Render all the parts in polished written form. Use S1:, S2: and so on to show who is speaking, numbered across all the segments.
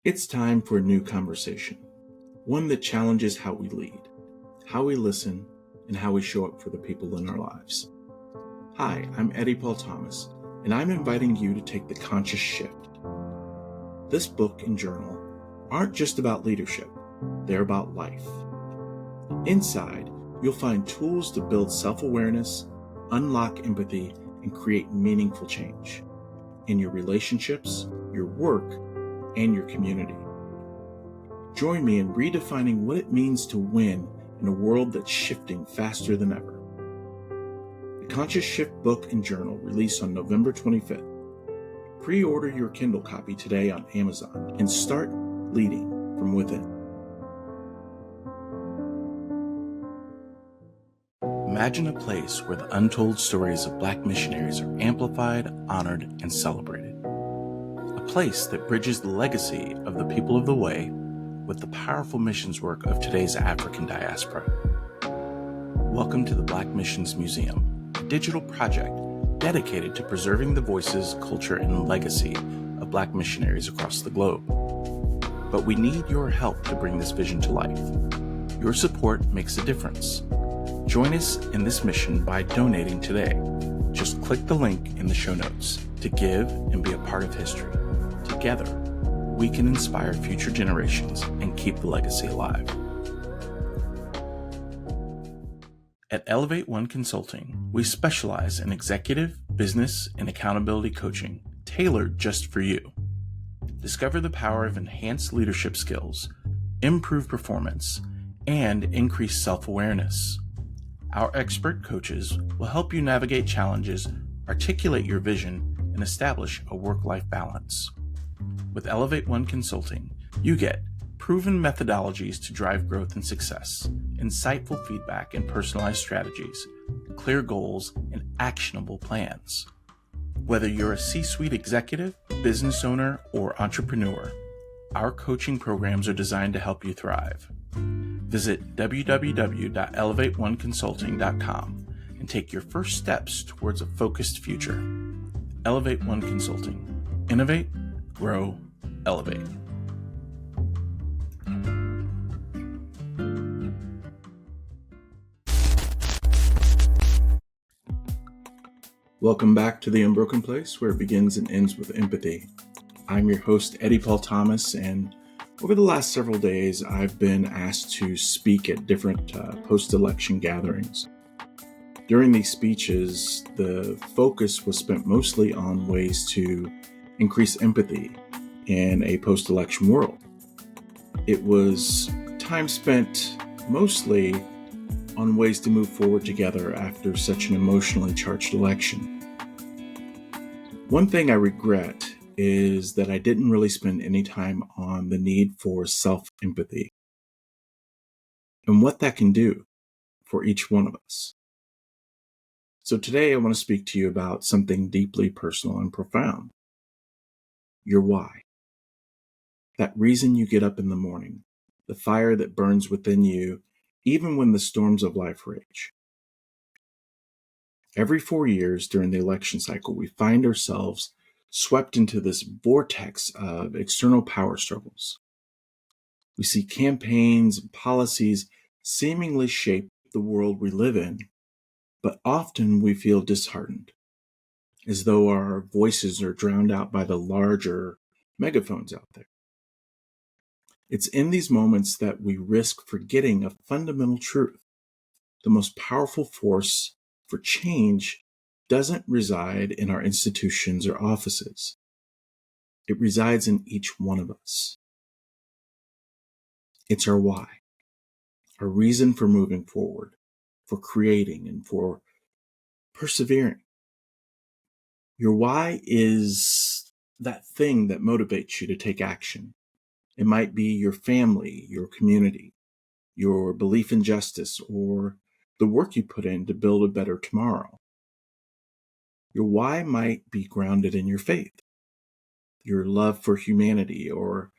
S1: It's time for a new conversation, one that challenges how we lead, how we listen, and how we show up for the people in our lives. Hi, I'm Eddy Paul Thomas, and I'm inviting you to take the conscious shift. This book and journal aren't just about leadership, they're about life. Inside, you'll find tools to build self-awareness, unlock empathy, and create meaningful change in your relationships, your work, and your community. Join me in redefining what it means to win in a world that's shifting faster than ever. The Conscious Shift book and journal released on November 25th. Pre-order your Kindle copy today on Amazon and start leading from within. Imagine a place where the untold stories of Black missionaries are amplified, honored, and celebrated. A place that bridges the legacy of the people of the way with the powerful missions work of today's African diaspora. Welcome to the Black Missions Museum, a digital project dedicated to preserving the voices, culture, and legacy of Black missionaries across the globe. But we need your help to bring this vision to life. Your support makes a difference. Join us in this mission by donating today. Just click the link in the show notes to give and be a part of history. Together, we can inspire future generations and keep the legacy alive. At Elevate One Consulting, we specialize in executive, business, and accountability coaching tailored just for you. Discover the power of enhanced leadership skills, improved performance, and increased self-awareness. Our expert coaches will help you navigate challenges, articulate your vision, and establish a work-life balance. With Elevate One Consulting, you get proven methodologies to drive growth and success, insightful feedback and personalized strategies, clear goals, and actionable plans. Whether you're a C-suite executive, business owner, or entrepreneur, our coaching programs are designed to help you thrive. Visit www.elevateoneconsulting.com and take your first steps towards a focused future. Elevate One Consulting. Innovate, grow, elevate. Welcome back to the Unbroken place, where it begins and ends with empathy. I'm your host, Eddy Paul Thomas, and over the last several days, I've been asked to speak at different post-election gatherings. During these speeches, the focus was spent mostly on ways to increase empathy in a post-election world. It was time spent mostly on ways to move forward together after such an emotionally charged election. One thing I regret is that I didn't really spend any time on the need for self-empathy and what that can do for each one of us. So today I want to speak to you about something deeply personal and profound. Your why. That reason you get up in the morning, the fire that burns within you, even when the storms of life rage. Every 4 years during the election cycle, we find ourselves swept into this vortex of external power struggles. We see campaigns and policies seemingly shape the world we live in, but often we feel disheartened, as though our voices are drowned out by the larger megaphones out there. It's in these moments that we risk forgetting a fundamental truth. The most powerful force for change doesn't reside in our institutions or offices. It resides in each one of us. It's our why, our reason for moving forward, for creating, and for persevering. Your why is that thing that motivates you to take action. It might be your family, your community, your belief in justice, or the work you put in to build a better tomorrow. Your why might be grounded in your faith, your love for humanity, or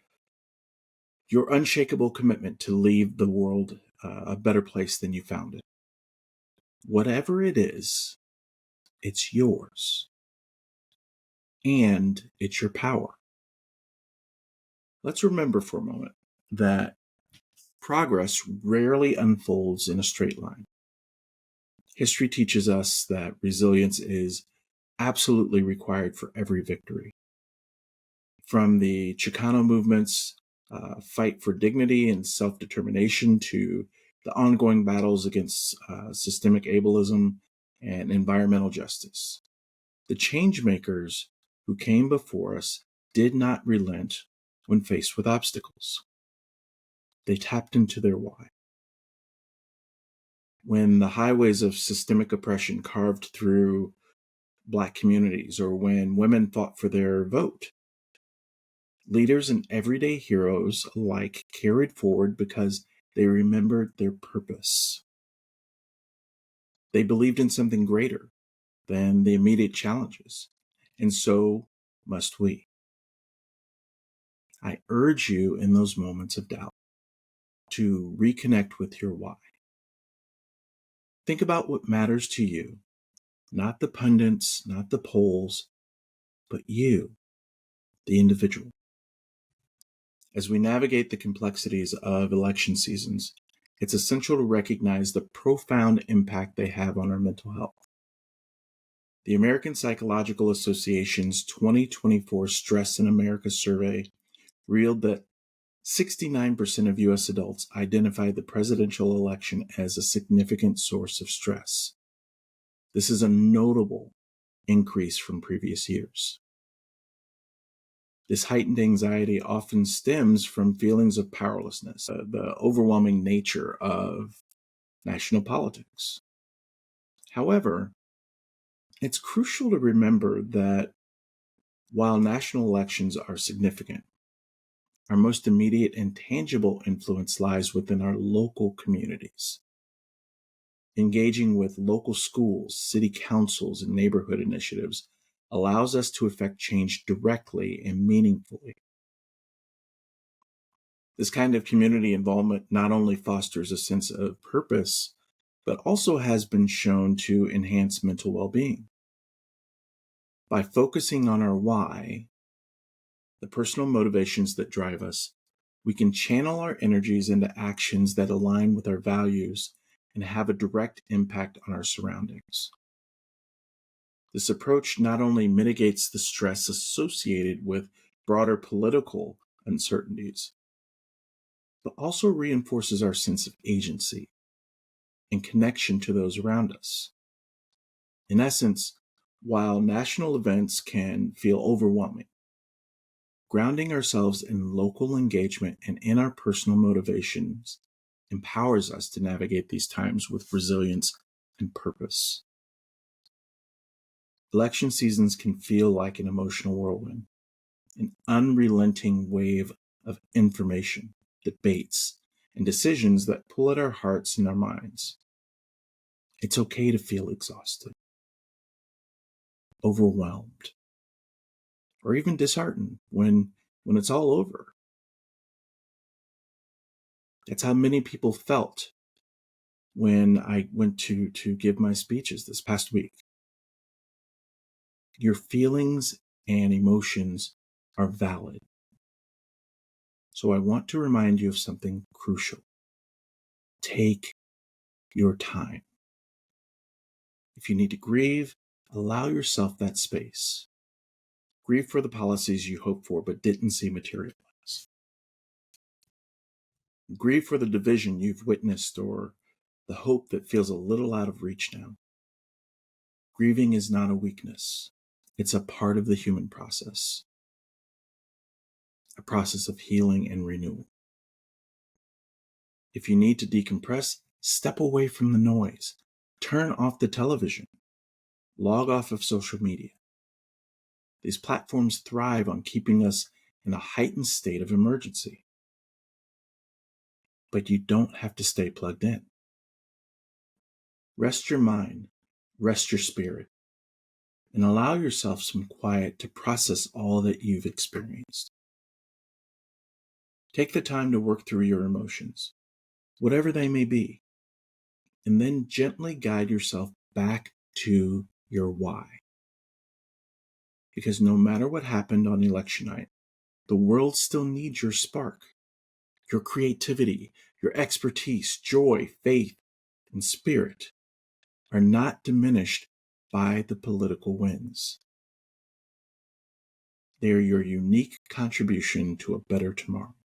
S1: your unshakable commitment to leave the world a better place than you found it. Whatever it is, it's yours. And it's your power. Let's remember for a moment that progress rarely unfolds in a straight line. History teaches us that resilience is absolutely required for every victory. From the Chicano movement's fight for dignity and self-determination to the ongoing battles against systemic ableism and environmental justice. The change makers who came before us did not relent when faced with obstacles. They tapped into their why. When the highways of systemic oppression carved through Black communities, or when women fought for their vote, leaders and everyday heroes alike carried forward because they remembered their purpose. They believed in something greater than the immediate challenges, and so must we. I urge you in those moments of doubt to reconnect with your why. Think about what matters to you, not the pundits, not the polls, but you, the individual. As we navigate the complexities of election seasons, it's essential to recognize the profound impact they have on our mental health. The American Psychological Association's 2024 Stress in America survey revealed that 69% of U.S. adults identify the presidential election as a significant source of stress. This is a notable increase from previous years. This heightened anxiety often stems from feelings of powerlessness, the overwhelming nature of national politics. However, it's crucial to remember that while national elections are significant, our most immediate and tangible influence lies within our local communities. Engaging with local schools, city councils, and neighborhood initiatives allows us to affect change directly and meaningfully. This kind of community involvement not only fosters a sense of purpose, but also has been shown to enhance mental well-being. By focusing on our why, the personal motivations that drive us, we can channel our energies into actions that align with our values and have a direct impact on our surroundings. This approach not only mitigates the stress associated with broader political uncertainties, but also reinforces our sense of agency and connection to those around us. In essence, while national events can feel overwhelming, grounding ourselves in local engagement and in our personal motivations empowers us to navigate these times with resilience and purpose. Election seasons can feel like an emotional whirlwind, an unrelenting wave of information, debates, and decisions that pull at our hearts and our minds. It's okay to feel exhausted, overwhelmed, or even disheartened when it's all over. That's how many people felt when I went to give my speeches this past week. Your feelings and emotions are valid. So I want to remind you of something crucial. Take your time. If you need to grieve, allow yourself that space. Grieve for the policies you hoped for but didn't see materialize. Grieve for the division you've witnessed or the hope that feels a little out of reach now. Grieving is not a weakness. It's a part of the human process, a process of healing and renewal. If you need to decompress, step away from the noise. Turn off the television. Log off of social media. These platforms thrive on keeping us in a heightened state of emergency. But you don't have to stay plugged in. Rest your mind, rest your spirit, and allow yourself some quiet to process all that you've experienced. Take the time to work through your emotions, whatever they may be, and then gently guide yourself back to your why. Because no matter what happened on election night, the world still needs your spark. Your creativity, your expertise, joy, faith, and spirit are not diminished by the political winds. They are your unique contribution to a better tomorrow.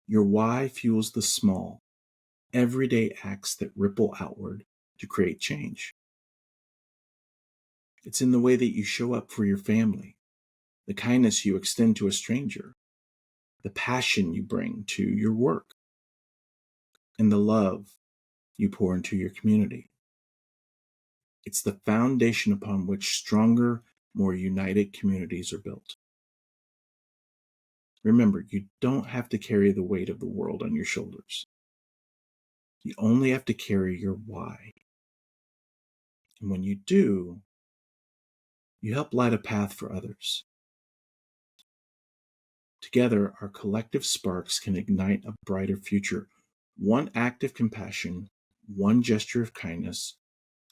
S1: Your why fuels the small, everyday acts that ripple outward to create change. It's in the way that you show up for your family, the kindness you extend to a stranger, the passion you bring to your work, and the love you pour into your community. It's the foundation upon which stronger, more united communities are built. Remember, you don't have to carry the weight of the world on your shoulders. You only have to carry your why. And when you do, you help light a path for others. Together, our collective sparks can ignite a brighter future. One act of compassion, one gesture of kindness,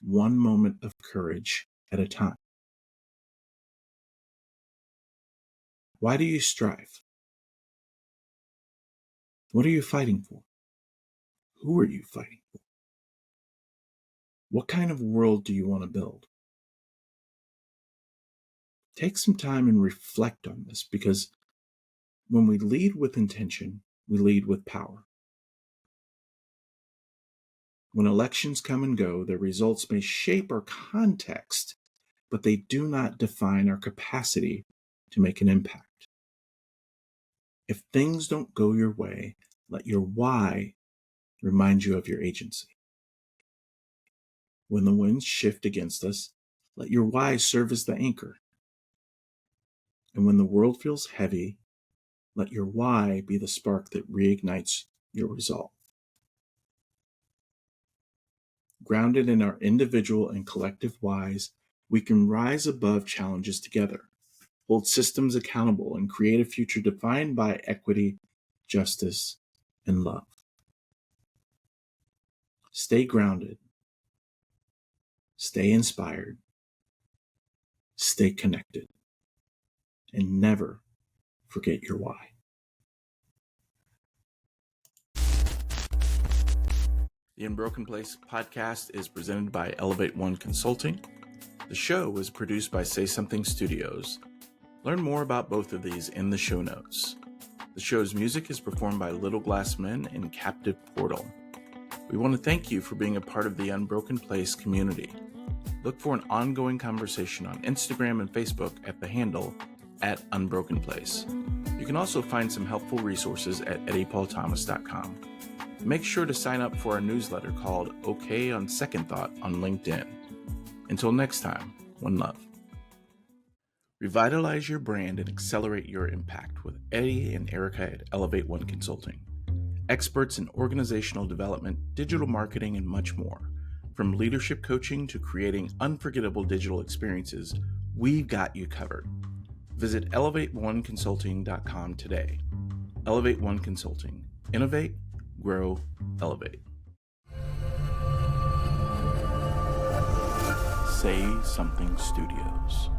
S1: one moment of courage at a time. Why do you strive? What are you fighting for? Who are you fighting for? What kind of world do you want to build? Take some time and reflect on this, because when we lead with intention, we lead with power. When elections come and go, their results may shape our context, but they do not define our capacity to make an impact. If things don't go your way, let your why remind you of your agency. When the winds shift against us, let your why serve as the anchor. And when the world feels heavy, let your why be the spark that reignites your resolve. Grounded in our individual and collective whys, we can rise above challenges together, hold systems accountable, and create a future defined by equity, justice, and love. Stay grounded, stay inspired, stay connected, and never forget your why. The Unbroken Place podcast is presented by Elevate One Consulting. The show was produced by Say Something Studios. Learn more about both of these in the show notes. The show's music is performed by Little Glass Men in Captive Portal. We want to thank you for being a part of the Unbroken Place community. Look for an ongoing conversation on Instagram and Facebook at the handle @UnbrokenPlace. You can also find some helpful resources at eddypaulthomas.com. Make sure to sign up for our newsletter called OK on Second Thought on LinkedIn. Until next time, one love. Revitalize your brand and accelerate your impact with Eddy and Erica at Elevate One Consulting. Experts in organizational development, digital marketing, and much more. From leadership coaching to creating unforgettable digital experiences, we've got you covered. Visit elevateoneconsulting.com today. Elevate One Consulting. Innovate, grow, elevate. Say Something Studios.